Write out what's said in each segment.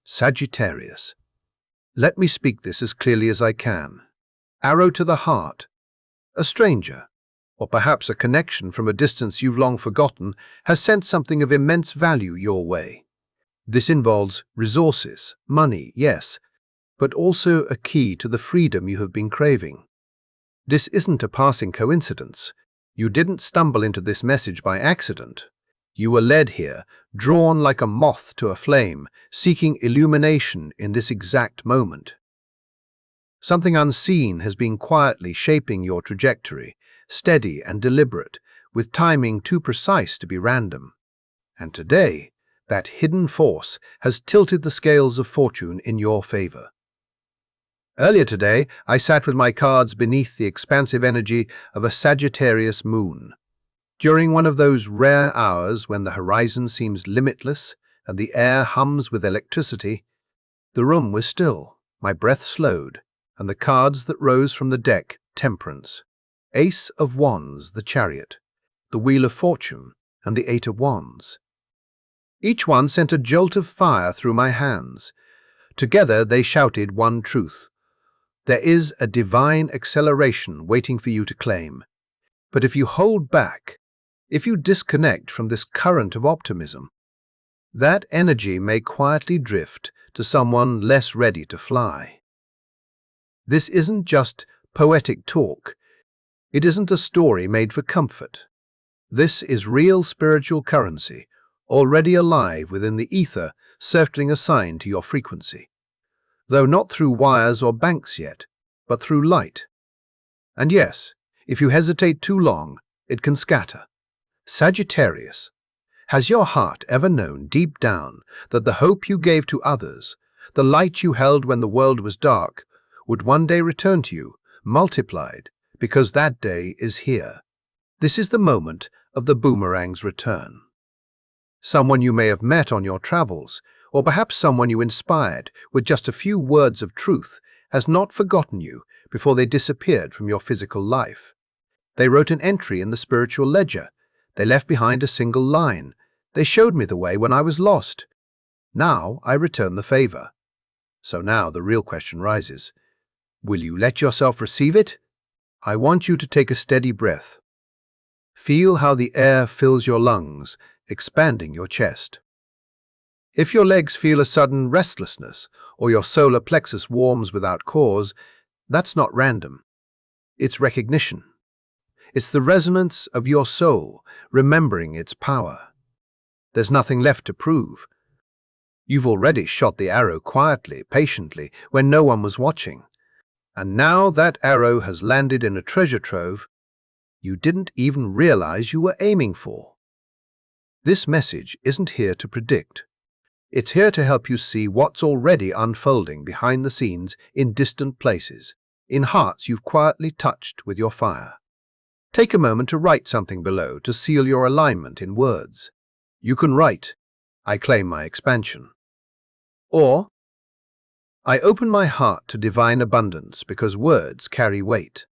Sagittarius. Let me speak this as clearly as I can. Arrow to the heart. A stranger, or perhaps a connection from a distance you've long forgotten, has sent something of immense value your way. This involves resources, money, yes, but also a key to the freedom you have been craving. This isn't a passing coincidence. You didn't stumble into this message by accident. You were led here, drawn like a moth to a flame, seeking illumination in this exact moment. Something unseen has been quietly shaping your trajectory, steady and deliberate, with timing too precise to be random. And today, that hidden force has tilted the scales of fortune in your favor. Earlier today, I sat with my cards beneath the expansive energy of a Sagittarius moon. During one of those rare hours when the horizon seems limitless and the air hums with electricity, the room was still, my breath slowed, and the cards that rose from the deck, Temperance, Ace of Wands, the Chariot, the Wheel of Fortune, and the Eight of Wands. Each one sent a jolt of fire through my hands. Together they shouted one truth. There is a divine acceleration waiting for you to claim. But if you hold back, if you disconnect from this current of optimism, that energy may quietly drift to someone less ready to fly. This isn't just poetic talk. It isn't a story made for comfort. This is real spiritual currency, already alive within the ether, circling a sign to your frequency. Though not through wires or banks yet, but through light. And yes, if you hesitate too long, it can scatter. Sagittarius, has your heart ever known deep down that the hope you gave to others, the light you held when the world was dark, would one day return to you, multiplied, because that day is here? This is the moment of the boomerang's return. Someone you may have met on your travels, or perhaps someone you inspired with just a few words of truth, has not forgotten you before they disappeared from your physical life. They wrote an entry in the spiritual ledger. They left behind a single line. They showed me the way when I was lost. Now I return the favor. So now the real question rises. Will you let yourself receive it? I want you to take a steady breath. Feel how the air fills your lungs, expanding your chest. If your legs feel a sudden restlessness or your solar plexus warms without cause, that's not random. It's recognition. It's the resonance of your soul, remembering its power. There's nothing left to prove. You've already shot the arrow quietly, patiently, when no one was watching. And now that arrow has landed in a treasure trove you didn't even realize you were aiming for. This message isn't here to predict. It's here to help you see what's already unfolding behind the scenes in distant places, in hearts you've quietly touched with your fire. Take a moment to write something below to seal your alignment in words. You can write, I claim my expansion. Or, I open my heart to divine abundance because words carry weight.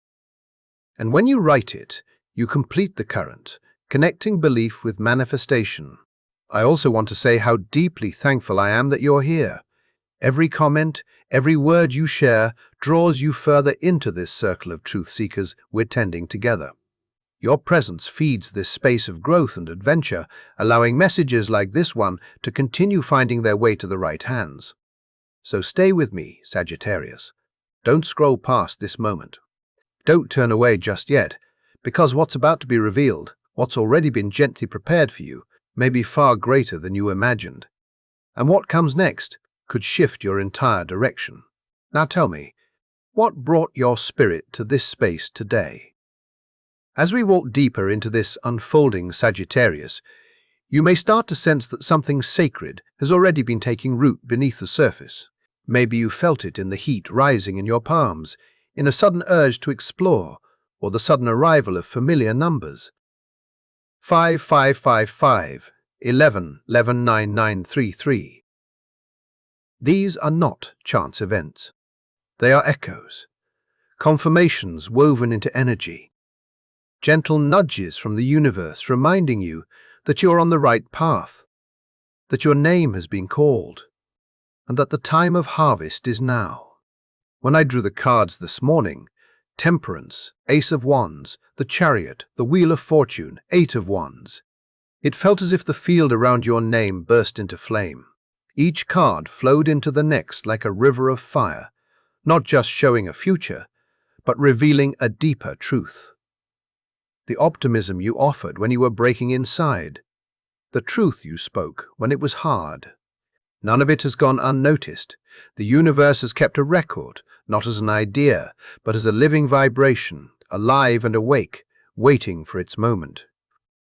And when you write it, you complete the current, connecting belief with manifestation. I also want to say how deeply thankful I am that you're here. Every comment, every word you share draws you further into this circle of truth seekers we're tending together. Your presence feeds this space of growth and adventure, allowing messages like this one to continue finding their way to the right hands. So stay with me, Sagittarius. Don't scroll past this moment. Don't turn away just yet, because what's about to be revealed, what's already been gently prepared for you, may be far greater than you imagined. And what comes next could shift your entire direction. Now tell me, what brought your spirit to this space today? As we walk deeper into this unfolding Sagittarius, you may start to sense that something sacred has already been taking root beneath the surface. Maybe you felt it in the heat rising in your palms, in a sudden urge to explore, or the sudden arrival of familiar numbers. 5555, 11, 11, 9933. These are not chance events. They are echoes, confirmations woven into energy, gentle nudges from the universe reminding you that you're on the right path, that your name has been called. and that the time of harvest is now. When I drew the cards this morning, Temperance, Ace of Wands, the Chariot, the Wheel of Fortune, Eight of Wands, it felt as if the field around your name burst into flame. Each card flowed into the next like a river of fire, not just showing a future, but revealing a deeper truth. The optimism you offered when you were breaking inside, the truth you spoke when it was hard. None of it has gone unnoticed. The universe has kept a record, not as an idea, but as a living vibration, alive and awake, waiting for its moment.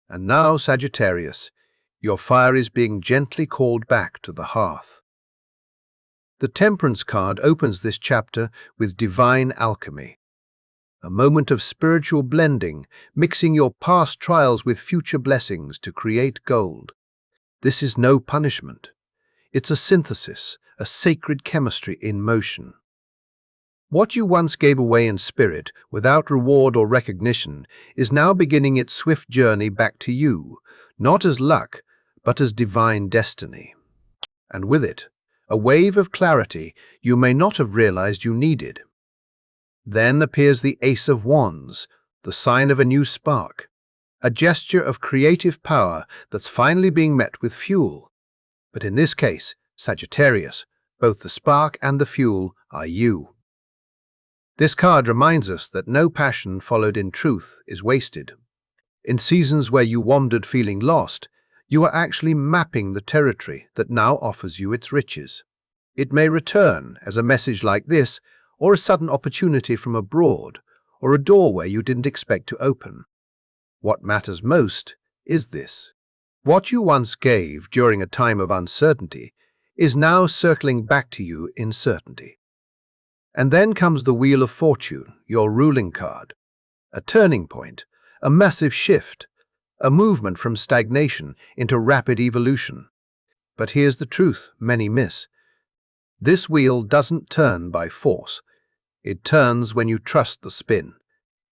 And now, Sagittarius, your fire is being gently called back to the hearth. The Temperance card opens this chapter with divine alchemy, a moment of spiritual blending, mixing your past trials with future blessings to create gold. This is no punishment. It's a synthesis, a sacred chemistry in motion. What you once gave away in spirit, without reward or recognition, is now beginning its swift journey back to you, not as luck, but as divine destiny. And with it, a wave of clarity you may not have realized you needed. Then appears the Ace of Wands, the sign of a new spark, a gesture of creative power that's finally being met with fuel. But in this case, Sagittarius, both the spark and the fuel are you. This card reminds us that no passion followed in truth is wasted. In seasons where you wandered feeling lost, you are actually mapping the territory that now offers you its riches. It may return as a message like this, or a sudden opportunity from abroad, or a doorway you didn't expect to open. What matters most is this. What you once gave during a time of uncertainty is now circling back to you in certainty. And then comes the Wheel of Fortune, your ruling card. A turning point, a massive shift, a movement from stagnation into rapid evolution. But here's the truth many miss. This wheel doesn't turn by force. It turns when you trust the spin.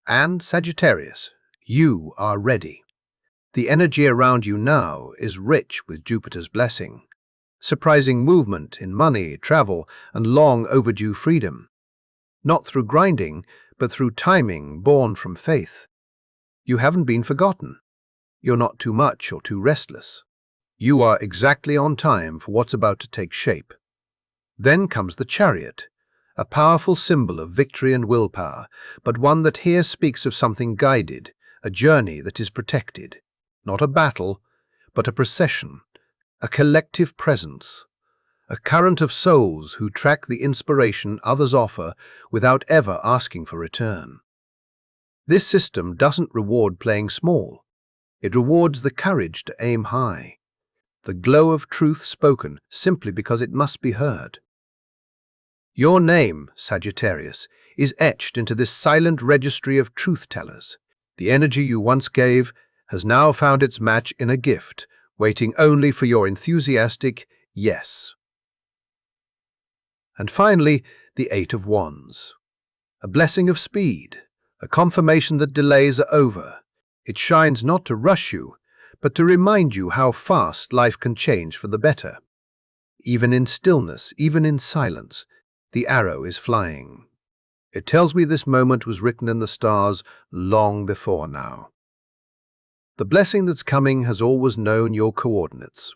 And Sagittarius, you are ready. The energy around you now is rich with Jupiter's blessing. Surprising movement in money, travel, and long overdue freedom. Not through grinding, but through timing born from faith. You haven't been forgotten. You're not too much or too restless. You are exactly on time for what's about to take shape. Then comes the Chariot, a powerful symbol of victory and willpower, but one that here speaks of something guided, a journey that is protected. Not a battle, but a procession, a collective presence, a current of souls who track the inspiration others offer without ever asking for return. This system doesn't reward playing small. It rewards the courage to aim high, the glow of truth spoken simply because it must be heard. Your name, Sagittarius, is etched into this silent registry of truth-tellers. The energy you once gave has now found its match in a gift, waiting only for your enthusiastic yes. And finally, the Eight of Wands. A blessing of speed, a confirmation that delays are over. It shines not to rush you, but to remind you how fast life can change for the better. Even in stillness, even in silence, the arrow is flying. It tells me this moment was written in the stars long before now. The blessing that's coming has always known your coordinates.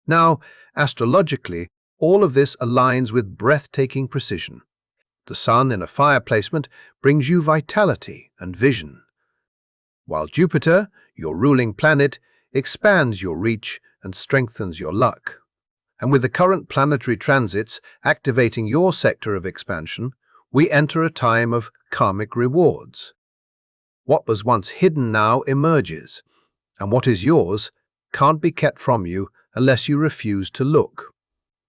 Now, astrologically, all of this aligns with breathtaking precision. The sun in a fire placement brings you vitality and vision, while Jupiter, your ruling planet, expands your reach and strengthens your luck. And with the current planetary transits activating your sector of expansion, we enter a time of karmic rewards. What was once hidden now emerges, and what is yours can't be kept from you unless you refuse to look.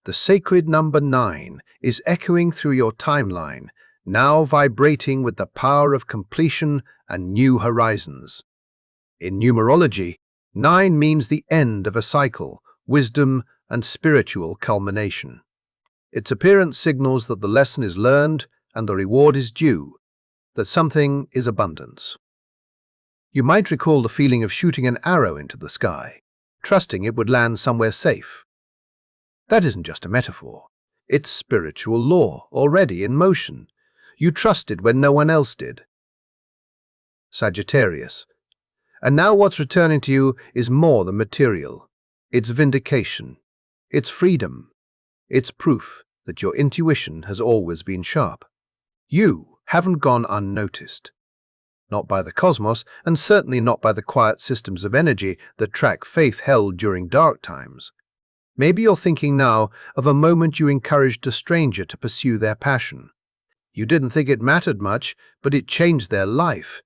The sacred number 9 is echoing through your timeline, now vibrating with the power of completion and new horizons. In numerology, 9 means the end of a cycle, wisdom, and spiritual culmination. Its appearance signals that the lesson is learned and the reward is due, that something is abundance. You might recall the feeling of shooting an arrow into the sky, trusting it would land somewhere safe. That isn't just a metaphor. It's spiritual law, already in motion. You trusted when no one else did. Sagittarius. And now what's returning to you is more than material. It's vindication. It's freedom. It's proof that your intuition has always been sharp. You haven't gone unnoticed. Not by the cosmos, and certainly not by the quiet systems of energy that track faith held during dark times. Maybe you're thinking now of a moment you encouraged a stranger to pursue their passion. You didn't think it mattered much, but it changed their life.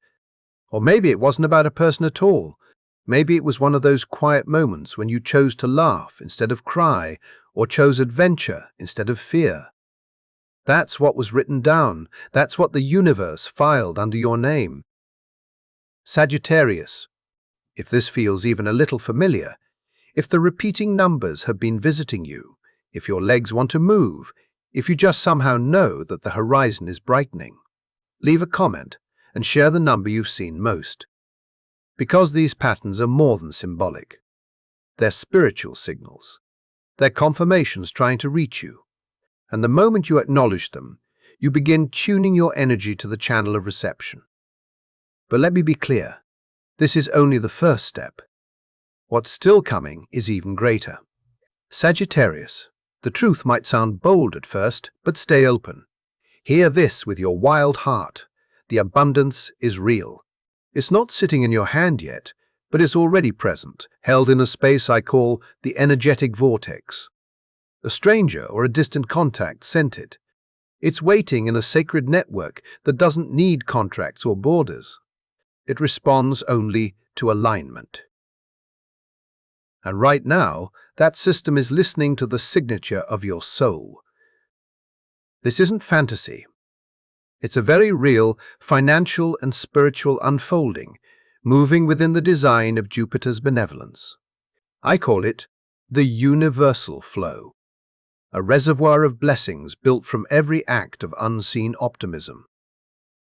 Or maybe it wasn't about a person at all. Maybe it was one of those quiet moments when you chose to laugh instead of cry, or chose adventure instead of fear. That's what was written down. That's what the universe filed under your name. Sagittarius. If this feels even a little familiar, if the repeating numbers have been visiting you, if your legs want to move, if you just somehow know that the horizon is brightening, leave a comment and share the number you've seen most. Because these patterns are more than symbolic. They're spiritual signals. They're confirmations trying to reach you. And the moment you acknowledge them, you begin tuning your energy to the channel of reception. But let me be clear, this is only the first step. What's still coming is even greater. Sagittarius, the truth might sound bold at first, but stay open. Hear this with your wild heart. The abundance is real. It's not sitting in your hand yet, but it's already present, held in a space I call the energetic vortex. A stranger or a distant contact sent it. It's waiting in a sacred network that doesn't need contracts or borders. It responds only to alignment. And right now, that system is listening to the signature of your soul. This isn't fantasy. It's a very real financial and spiritual unfolding, moving within the design of Jupiter's benevolence. I call it the universal flow, a reservoir of blessings built from every act of unseen optimism,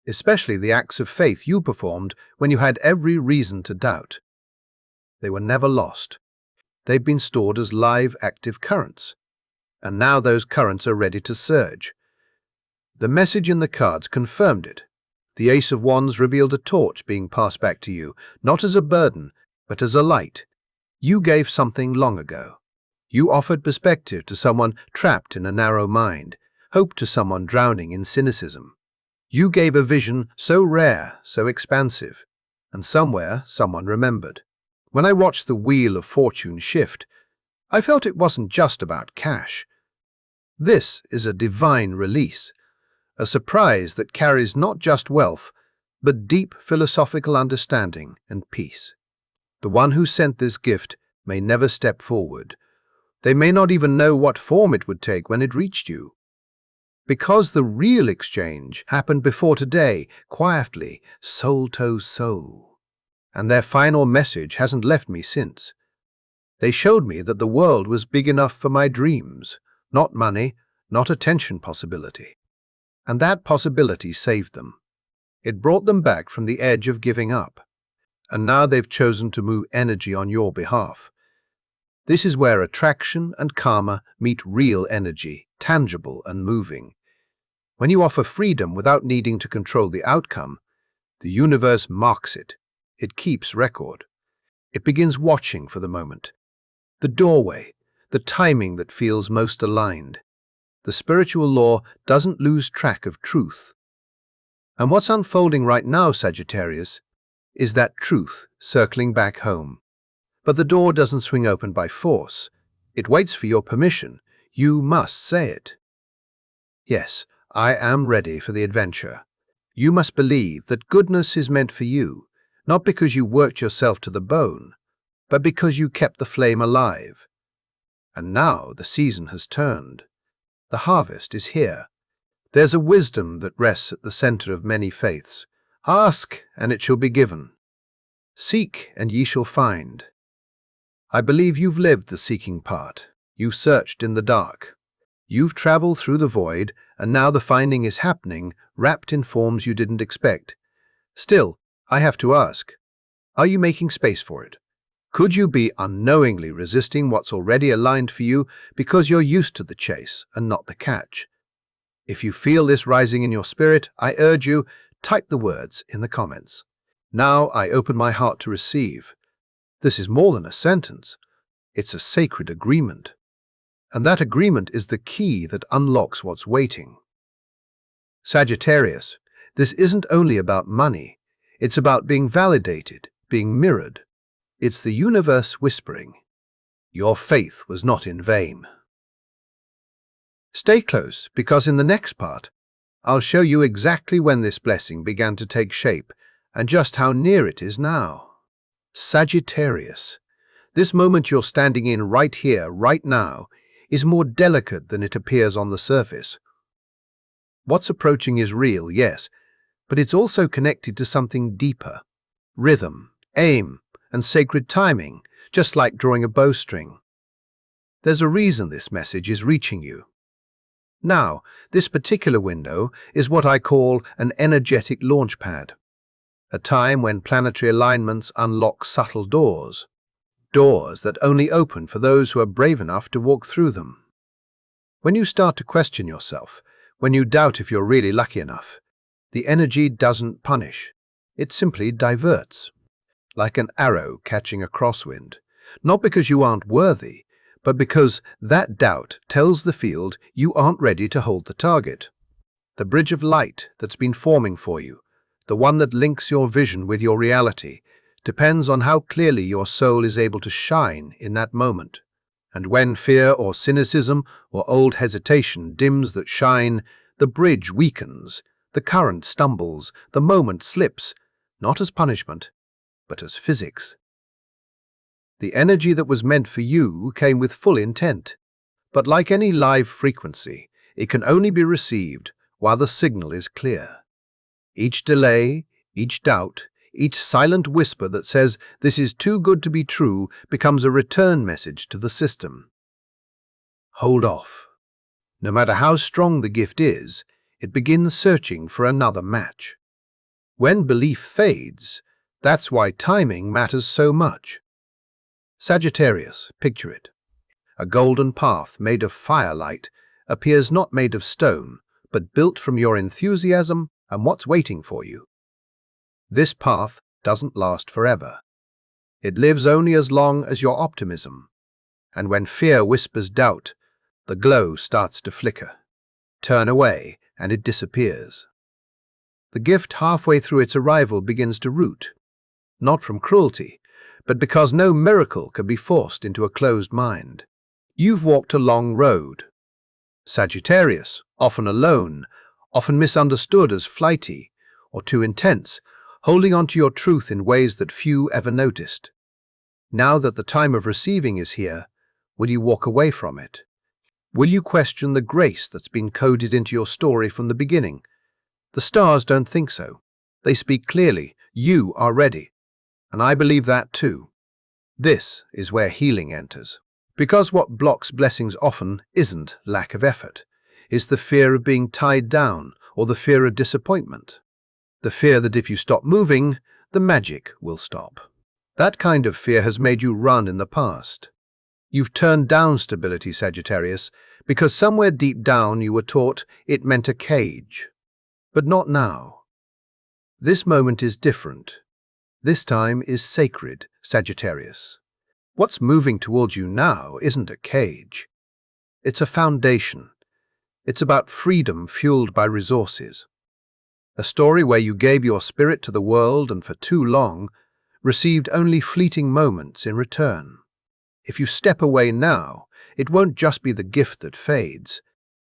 especially the acts of faith you performed when you had every reason to doubt. They were never lost. They've been stored as live, active currents, and now those currents are ready to surge. The message in the cards confirmed it. The Ace of Wands revealed a torch being passed back to you, not as a burden, but as a light. You gave something long ago. You offered perspective to someone trapped in a narrow mind, hope to someone drowning in cynicism. You gave a vision so rare, so expansive, and somewhere someone remembered. When I watched the wheel of fortune shift, I felt it wasn't just about cash. This is a divine release, a surprise that carries not just wealth, but deep philosophical understanding and peace. The one who sent this gift may never step forward. They may not even know what form it would take when it reached you. Because the real exchange happened before today, quietly, soul to soul. And their final message hasn't left me since. They showed me that the world was big enough for my dreams, not money, not attention possibility. And that possibility saved them. It brought them back from the edge of giving up. And now they've chosen to move energy on your behalf. This is where attraction and karma meet real energy, tangible and moving. When you offer freedom without needing to control the outcome, the universe marks it. It keeps record. It begins watching for the moment. The doorway, the timing that feels most aligned. The spiritual law doesn't lose track of truth. And what's unfolding right now, Sagittarius, is that truth circling back home. But the door doesn't swing open by force. It waits for your permission. You must say it. Yes, I am ready for the adventure. You must believe that goodness is meant for you, not because you worked yourself to the bone, but because you kept the flame alive. And now the season has turned. The harvest is here. There's a wisdom that rests at the center of many faiths. Ask, and it shall be given. Seek, and ye shall find. I believe you've lived the seeking part. You've searched in the dark. You've traveled through the void, and now the finding is happening, wrapped in forms you didn't expect. Still, I have to ask, are you making space for it? Could you be unknowingly resisting what's already aligned for you because you're used to the chase and not the catch? If you feel this rising in your spirit, I urge you, type the words in the comments. Now I open my heart to receive. This is more than a sentence. It's a sacred agreement. And that agreement is the key that unlocks what's waiting. Sagittarius, this isn't only about money. It's about being validated, being mirrored. It's the universe whispering, your faith was not in vain. Stay close, because in the next part, I'll show you exactly when this blessing began to take shape and just how near it is now. Sagittarius, this moment you're standing in right here, right now, is more delicate than it appears on the surface. What's approaching is real, yes, but it's also connected to something deeper. Rhythm, aim, and sacred timing, just like drawing a bowstring. There's a reason this message is reaching you. Now, this particular window is what I call an energetic launchpad, a time when planetary alignments unlock subtle doors that only open for those who are brave enough to walk through them. When you start to question yourself, when you doubt if you're really lucky enough, the energy doesn't punish, it simply diverts, like an arrow catching a crosswind, not because you aren't worthy, but because that doubt tells the field you aren't ready to hold the target. The bridge of light that's been forming for you, the one that links your vision with your reality, depends on how clearly your soul is able to shine in that moment. And when fear or cynicism or old hesitation dims that shine, the bridge weakens, the current stumbles, the moment slips, not as punishment, but as physics. The energy that was meant for you came with full intent, but like any live frequency, it can only be received while the signal is clear. Each delay, each doubt, each silent whisper that says this is too good to be true becomes a return message to the system. Hold off. No matter how strong the gift is, it begins searching for another match. When belief fades, that's why timing matters so much. Sagittarius, picture it. A golden path made of firelight appears not made of stone, but built from your enthusiasm and what's waiting for you. This path doesn't last forever. It lives only as long as your optimism. And when fear whispers doubt, the glow starts to flicker. Turn away, and it disappears. The gift halfway through its arrival begins to root, not from cruelty, but because no miracle can be forced into a closed mind. You've walked a long road. Sagittarius, often alone, often misunderstood as flighty or too intense, holding on to your truth in ways that few ever noticed. Now that the time of receiving is here, will you walk away from it? Will you question the grace that's been coded into your story from the beginning? The stars don't think so. They speak clearly. You are ready. And I believe that too. This is where healing enters. Because what blocks blessings often isn't lack of effort. It's the fear of being tied down or the fear of disappointment. The fear that if you stop moving, the magic will stop. That kind of fear has made you run in the past. You've turned down stability, Sagittarius, because somewhere deep down you were taught it meant a cage. But not now. This moment is different. This time is sacred, Sagittarius. What's moving towards you now isn't a cage. It's a foundation. It's about freedom fueled by resources. A story where you gave your spirit to the world and for too long received only fleeting moments in return. If you step away now, it won't just be the gift that fades.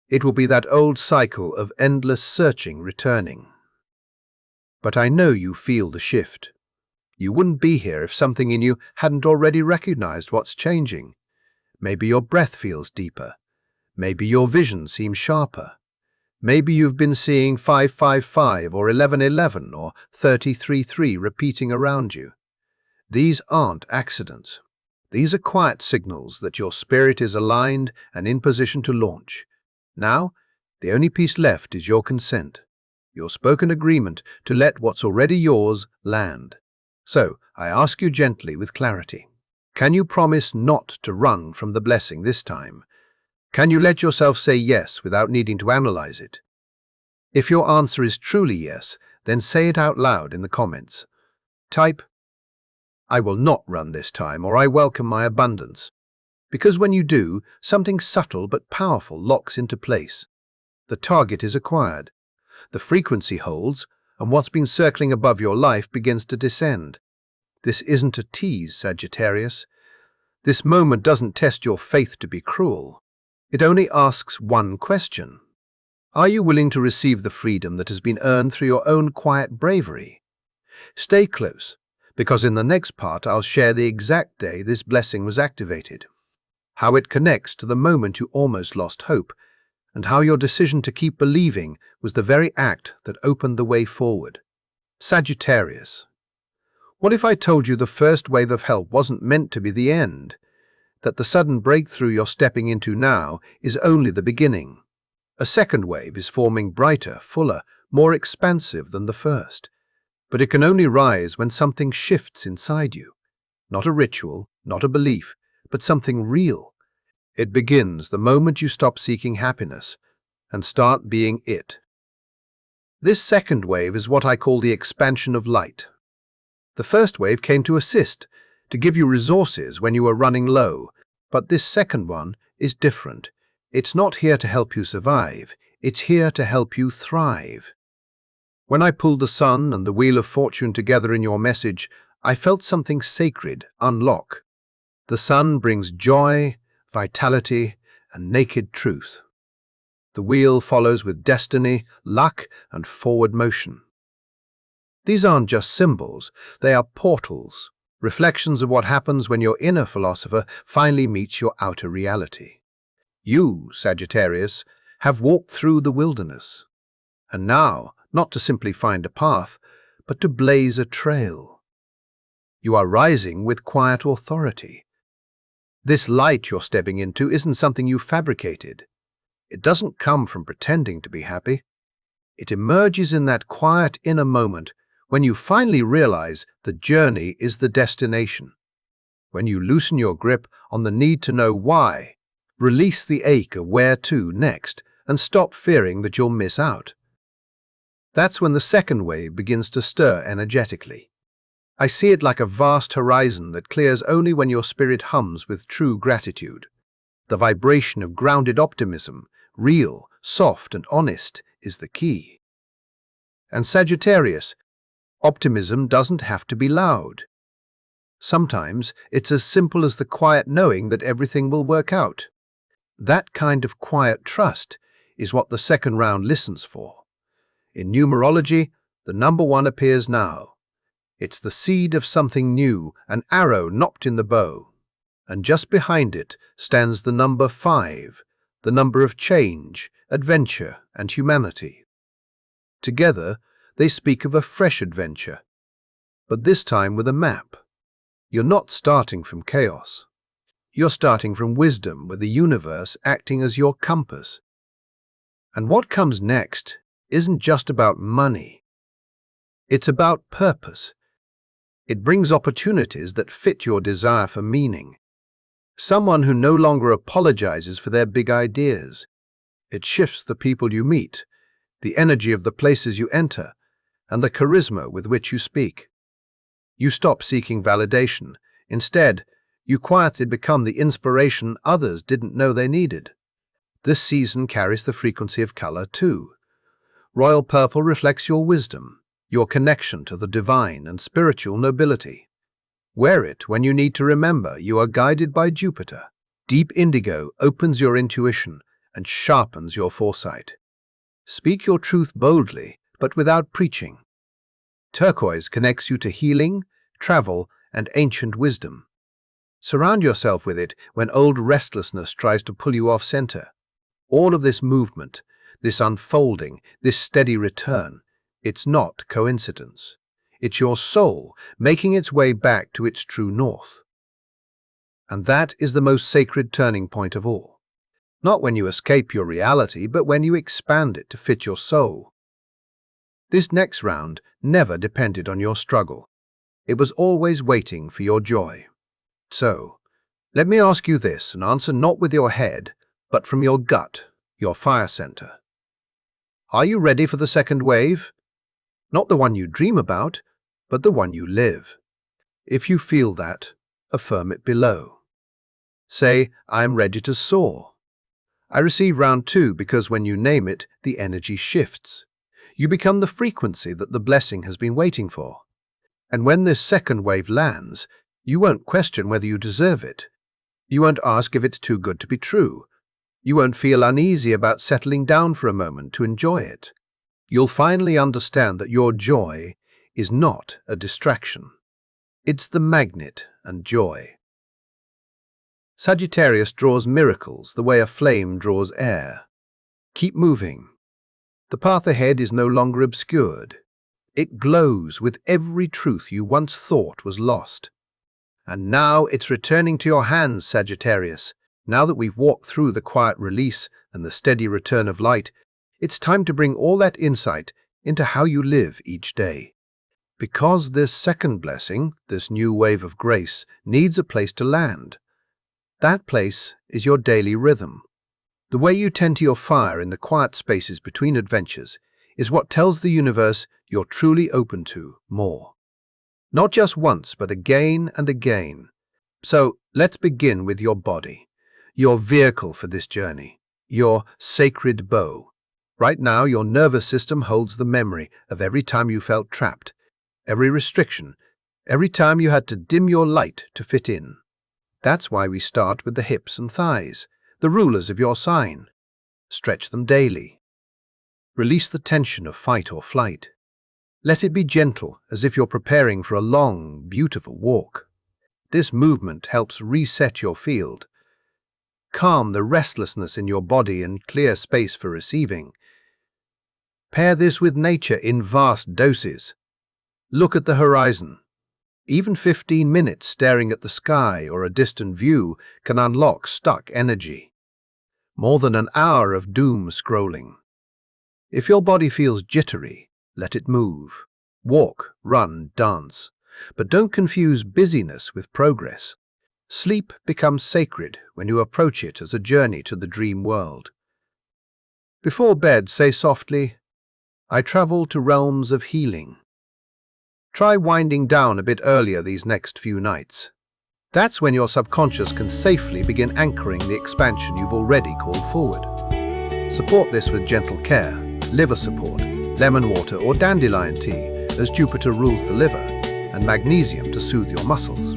It will be that old cycle of endless searching returning. But I know you feel the shift. You wouldn't be here if something in you hadn't already recognized what's changing. Maybe your breath feels deeper. Maybe your vision seems sharper. Maybe you've been seeing 555 or 1111 or 333 repeating around you. These aren't accidents. These are quiet signals that your spirit is aligned and in position to launch. Now, the only piece left is your consent, your spoken agreement to let what's already yours land. So, I ask you gently with clarity. Can you promise not to run from the blessing this time? Can you let yourself say yes without needing to analyze it? If your answer is truly yes, then say it out loud in the comments. Type, "I will not run this time," or "I welcome my abundance." Because when you do, something subtle but powerful locks into place. The target is acquired, the frequency holds, and what's been circling above your life begins to descend. This isn't a tease, Sagittarius. This moment doesn't test your faith to be cruel. It only asks one question. Are you willing to receive the freedom that has been earned through your own quiet bravery? Stay close, because in the next part I'll share the exact day this blessing was activated, how it connects to the moment you almost lost hope, and how your decision to keep believing was the very act that opened the way forward. Sagittarius. What if I told you the first wave of help wasn't meant to be the end? That the sudden breakthrough you're stepping into now is only the beginning. A second wave is forming, brighter, fuller, more expansive than the first. But it can only rise when something shifts inside you. Not a ritual, not a belief, but something real. It begins the moment you stop seeking happiness and start being it. This second wave is what I call the expansion of light. The first wave came to assist, to give you resources when you were running low, but this second one is different. It's not here to help you survive, it's here to help you thrive. When I pulled the sun and the wheel of fortune together in your message, I felt something sacred unlock. The sun brings joy, vitality, and naked truth. The wheel follows with destiny, luck, and forward motion. These aren't just symbols, they are portals, reflections of what happens when your inner philosopher finally meets your outer reality. You, Sagittarius, have walked through the wilderness, and now, not to simply find a path, but to blaze a trail. You are rising with quiet authority. This light you're stepping into isn't something you fabricated. It doesn't come from pretending to be happy. It emerges in that quiet inner moment when you finally realize the journey is the destination. When you loosen your grip on the need to know why, release the ache of where to next, and stop fearing that you'll miss out. That's when the second wave begins to stir energetically. I see it like a vast horizon that clears only when your spirit hums with true gratitude. The vibration of grounded optimism, real, soft, and honest, is the key. And Sagittarius, optimism doesn't have to be loud. Sometimes it's as simple as the quiet knowing that everything will work out. That kind of quiet trust is what the second round listens for. In numerology, the number 1 appears now. It's the seed of something new, an arrow nopped in the bow. And just behind it stands the number 5, the number of change, adventure, and humanity. Together, they speak of a fresh adventure, but this time with a map. You're not starting from chaos. You're starting from wisdom, with the universe acting as your compass. And what comes next isn't just about money. It's about purpose. It brings opportunities that fit your desire for meaning. Someone who no longer apologizes for their big ideas. It shifts the people you meet, the energy of the places you enter, and the charisma with which you speak. You stop seeking validation. Instead, you quietly become the inspiration others didn't know they needed. This season carries the frequency of color too. Royal purple reflects your wisdom, your connection to the divine and spiritual nobility. Wear it when you need to remember you are guided by Jupiter. Deep indigo opens your intuition and sharpens your foresight. Speak your truth boldly, but without preaching. Turquoise connects you to healing, travel, and ancient wisdom. Surround yourself with it when old restlessness tries to pull you off center. All of this movement, this unfolding, this steady return, it's not coincidence. It's your soul making its way back to its true north. And that is the most sacred turning point of all. Not when you escape your reality, but when you expand it to fit your soul. This next round never depended on your struggle. It was always waiting for your joy. So, let me ask you this and answer not with your head, but from your gut, your fire center. Are you ready for the second wave? Not the one you dream about, but the one you live. If you feel that, affirm it below. Say, I am ready to soar. I receive round 2 because when you name it, the energy shifts. You become the frequency that the blessing has been waiting for. And when this second wave lands, you won't question whether you deserve it. You won't ask if it's too good to be true. You won't feel uneasy about settling down for a moment to enjoy it. You'll finally understand that your joy is not a distraction. It's the magnet and joy. Sagittarius draws miracles the way a flame draws air. Keep moving. The path ahead is no longer obscured. It glows with every truth you once thought was lost. And now it's returning to your hands, Sagittarius. Now that we've walked through the quiet release and the steady return of light, it's time to bring all that insight into how you live each day. Because this second blessing, this new wave of grace, needs a place to land. That place is your daily rhythm. The way you tend to your fire in the quiet spaces between adventures is what tells the universe you're truly open to more. Not just once, but again and again. So let's begin with your body, your vehicle for this journey, your sacred bow. Right now, your nervous system holds the memory of every time you felt trapped, every restriction, every time you had to dim your light to fit in. That's why we start with the hips and thighs, the rulers of your sign. Stretch them daily. Release the tension of fight or flight. Let it be gentle, as if you're preparing for a long, beautiful walk. This movement helps reset your field. Calm the restlessness in your body and clear space for receiving. Pair this with nature in vast doses. Look at the horizon. Even 15 minutes staring at the sky or a distant view can unlock stuck energy. More than an hour of doom scrolling. If your body feels jittery, let it move. Walk, run, dance. But don't confuse busyness with progress. Sleep becomes sacred when you approach it as a journey to the dream world. Before bed, say softly, I travel to realms of healing. Try winding down a bit earlier these next few nights. That's when your subconscious can safely begin anchoring the expansion you've already called forward. Support this with gentle care, liver support, lemon water or dandelion tea, as Jupiter rules the liver, and magnesium to soothe your muscles.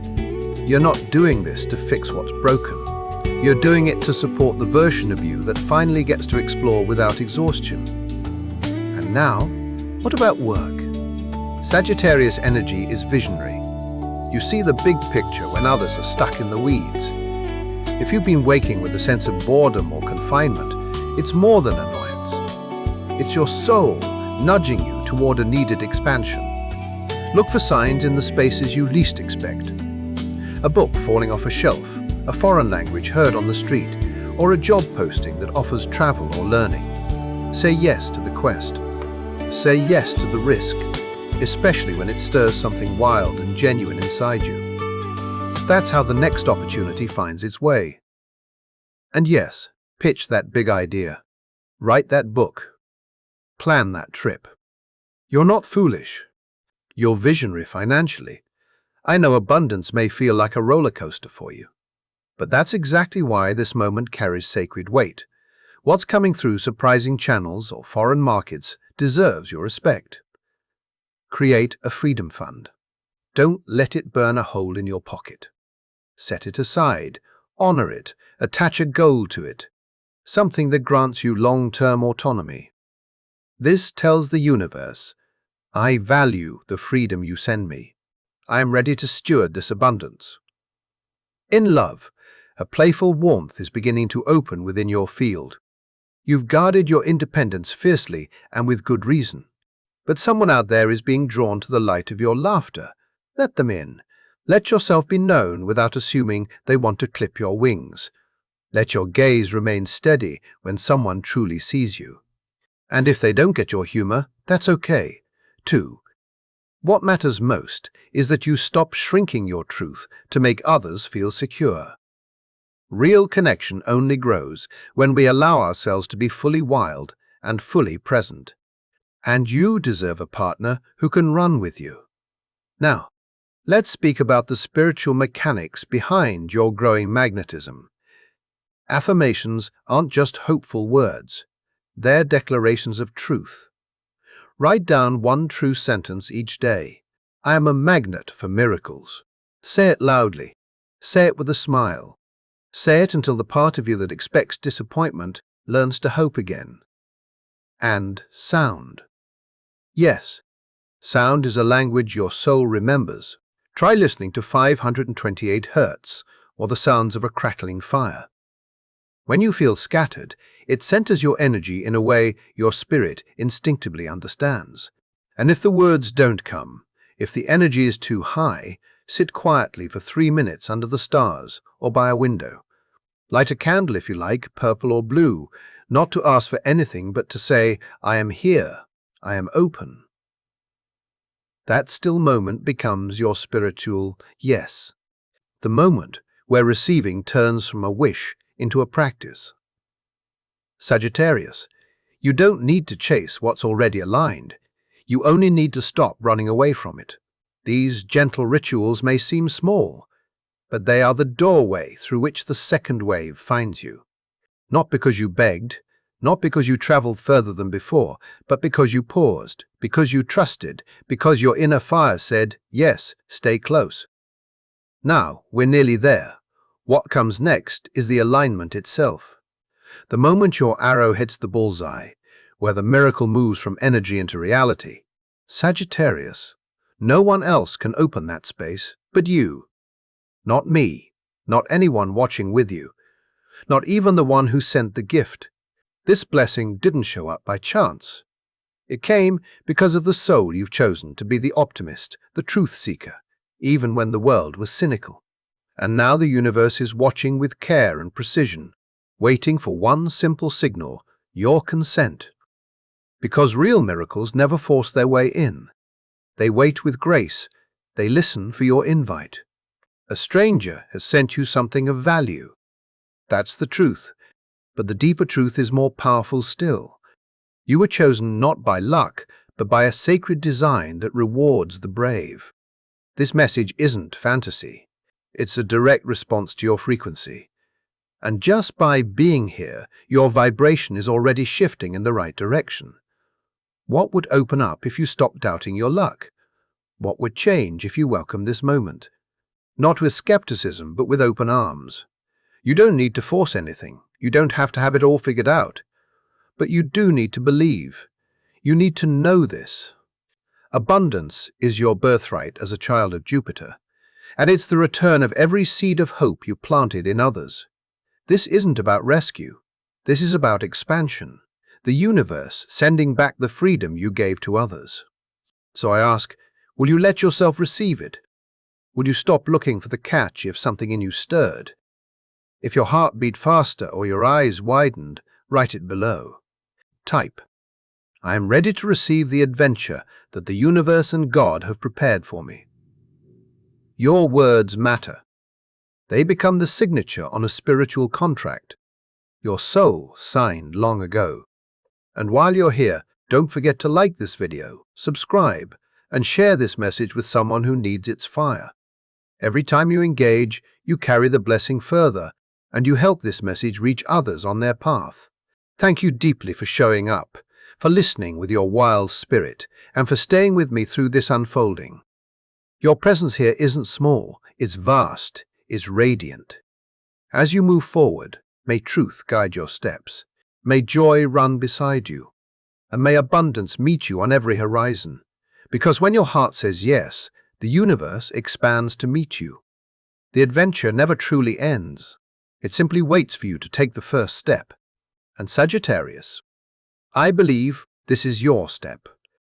You're not doing this to fix what's broken. You're doing it to support the version of you that finally gets to explore without exhaustion. And now, what about work? Sagittarius energy is visionary. You see the big picture when others are stuck in the weeds. If you've been waking with a sense of boredom or confinement, it's more than annoyance. It's your soul nudging you toward a needed expansion. Look for signs in the spaces you least expect. A book falling off a shelf, a foreign language heard on the street, or a job posting that offers travel or learning. Say yes to the quest. Say yes to the risk, especially when it stirs something wild and genuine inside you. That's how the next opportunity finds its way. And yes, pitch that big idea. Write that book. Plan that trip. You're not foolish. You're visionary financially. I know abundance may feel like a roller coaster for you. But that's exactly why this moment carries sacred weight. What's coming through surprising channels or foreign markets deserves your respect. Create a freedom fund. Don't let it burn a hole in your pocket. Set it aside, honor it, attach a goal to it, something that grants you long-term autonomy. This tells the universe, I value the freedom you send me. I am ready to steward this abundance. In love, a playful warmth is beginning to open within your field. You've guarded your independence fiercely and with good reason. But someone out there is being drawn to the light of your laughter. Let them in. Let yourself be known without assuming they want to clip your wings. Let your gaze remain steady when someone truly sees you. And if they don't get your humor, that's okay, too. What matters most is that you stop shrinking your truth to make others feel secure. Real connection only grows when we allow ourselves to be fully wild and fully present. And you deserve a partner who can run with you. Now, let's speak about the spiritual mechanics behind your growing magnetism. Affirmations aren't just hopeful words. They're declarations of truth. Write down one true sentence each day. I am a magnet for miracles. Say it loudly. Say it with a smile. Say it until the part of you that expects disappointment learns to hope again. And sound. Yes, sound is a language your soul remembers. Try listening to 528 Hz or the sounds of a crackling fire. When you feel scattered, it centers your energy in a way your spirit instinctively understands. And if the words don't come, if the energy is too high, sit quietly for 3 minutes under the stars or by a window. Light a candle if you like, purple or blue, not to ask for anything but to say, I am here, I am open. That still moment becomes your spiritual yes. The moment where receiving turns from a wish into a practice. Sagittarius, you don't need to chase what's already aligned. You only need to stop running away from it. These gentle rituals may seem small, but they are the doorway through which the second wave finds you. Not because you begged, not because you traveled further than before, but because you paused, because you trusted, because your inner fire said, yes, stay close. Now, we're nearly there. What comes next is the alignment itself. The moment your arrow hits the bullseye, where the miracle moves from energy into reality. Sagittarius, no one else can open that space but you. Not me, not anyone watching with you, not even the one who sent the gift. This blessing didn't show up by chance. It came because of the soul you've chosen to be the optimist, the truth seeker, even when the world was cynical. And now the universe is watching with care and precision, waiting for one simple signal, your consent. Because real miracles never force their way in. They wait with grace. They listen for your invite. A stranger has sent you something of value. That's the truth. But the deeper truth is more powerful still. You were chosen not by luck, but by a sacred design that rewards the brave. This message isn't fantasy. It's a direct response to your frequency. And just by being here, your vibration is already shifting in the right direction. What would open up if you stopped doubting your luck? What would change if you welcomed this moment? Not with skepticism, but with open arms. You don't need to force anything. You don't have to have it all figured out. But you do need to believe. You need to know this. Abundance is your birthright as a child of Jupiter, and it's the return of every seed of hope you planted in others. This isn't about rescue. This is about expansion, the universe sending back the freedom you gave to others. So I ask, will you let yourself receive it? Will you stop looking for the catch if something in you stirred? If your heart beat faster or your eyes widened, write it below. Type, I am ready to receive the adventure that the universe and God have prepared for me. Your words matter. They become the signature on a spiritual contract your soul signed long ago. And while you're here, don't forget to like this video, subscribe, and share this message with someone who needs its fire. Every time you engage, you carry the blessing further, and you help this message reach others on their path. Thank you deeply for showing up, for listening with your wild spirit, and for staying with me through this unfolding. Your presence here isn't small, it's vast, it's radiant. As you move forward, may truth guide your steps, may joy run beside you, and may abundance meet you on every horizon. Because when your heart says yes, the universe expands to meet you. The adventure never truly ends. It simply waits for you to take the first step. And Sagittarius, I believe this is your step.